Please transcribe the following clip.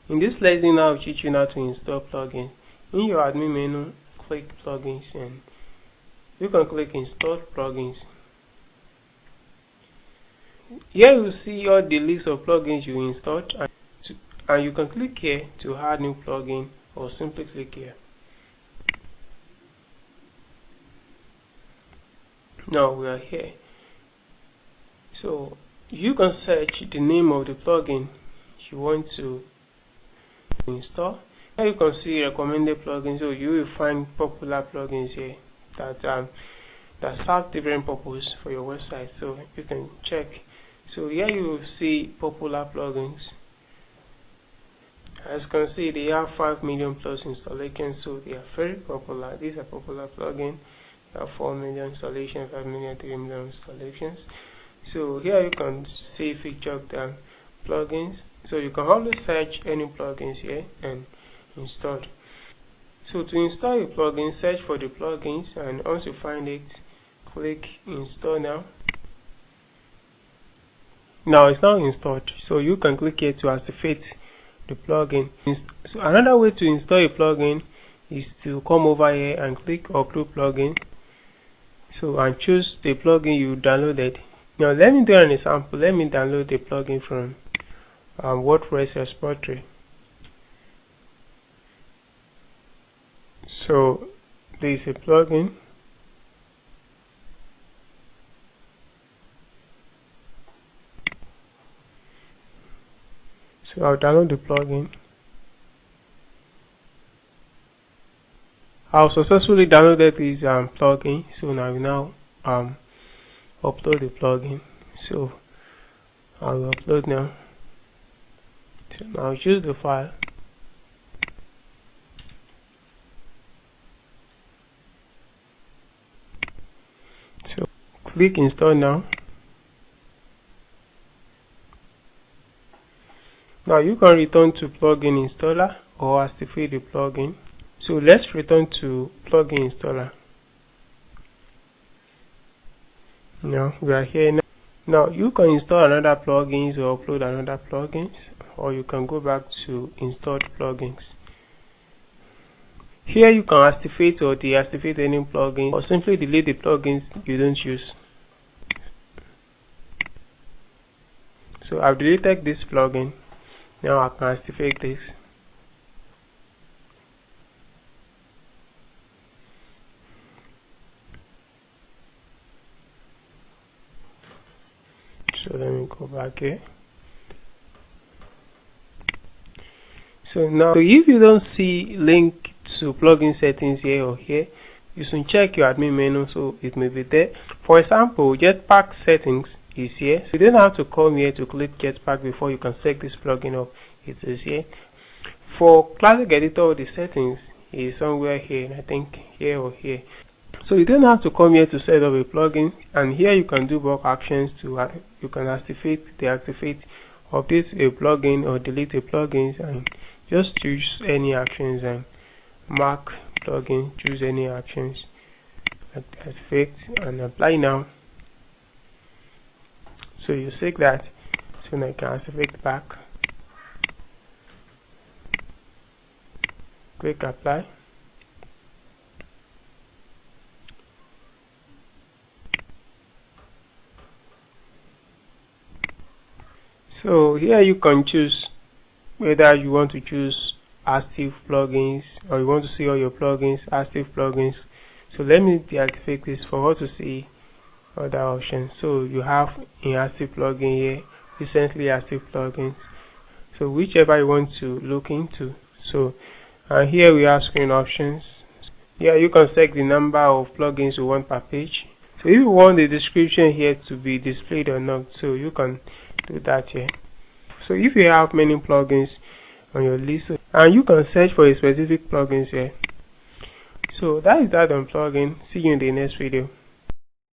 In this lesson, I'll teach you how to install plugins. In your admin menu, click plugins and you can click install plugins. Here you see all the list of plugins you installed, and you can click here to add new plugin, or simply click here. Now we are here. So you can search the name of the plugin you want to install. Here you can see recommended plugins, so you will find popular plugins here that serve different purpose for your website, so you can check. So here you will see popular plugins. As you can see, they have 5 million plus installations, so they are very popular. These are popular plugins. They have 4 million installations, 5 million, 3 million installations. So here you can see featured plugins, so you can always search any plugins here and install. So to install a plugin, search for the plugins, and once you find it, click install now. Now it's now installed, so you can click here to activate the plugin. So another way to install a plugin is to come over here and click upload plugin, so and choose the plugin you downloaded. Now let me do an example. Let me download the plugin from Wordpress repository. So there is a plugin. So I'll download the plugin. I've successfully downloaded this plugin. So now we upload the plugin. So I will upload now. So now I'll choose the file. So click install now. Now you can return to plugin installer or activate the plugin. So let's return to plugin installer. Now we are here now. Now you can install another plugins or upload another plugins, or you can go back to installed plugins. Here you can activate or deactivate any plugin, or simply delete the plugins you don't use. So I've deleted this plugin. Now I can activate this. So let me go back here. So now, if you don't see link to plugin settings here or here, you should check your admin menu, so it may be there. For example, Jetpack settings is here, so you don't have to come here to click Jetpack before you can set this plugin up. It is here. For Classic Editor, the settings is somewhere here, I think here or here. So you don't have to come here to set up a plugin, and here you can do bulk actions to you can activate, deactivate, update a plugin or delete a plugin, and just choose any actions and mark plugin, choose any actions like activate and apply now. So you check that, so now you can activate back, click apply. So here you can choose whether you want to choose active plugins, or you want to see all your plugins, active plugins. So let me deactivate this for us to see other options. So you have inactive plugin here, recently active plugins. So whichever you want to look into. So here we have screen options. Here you can set the number of plugins you want per page. So if you want the description here to be displayed or not, so you can do that here. So if you have many plugins on your list, and you can search for a specific plugins here. So that is that on plugin. See you in the next video.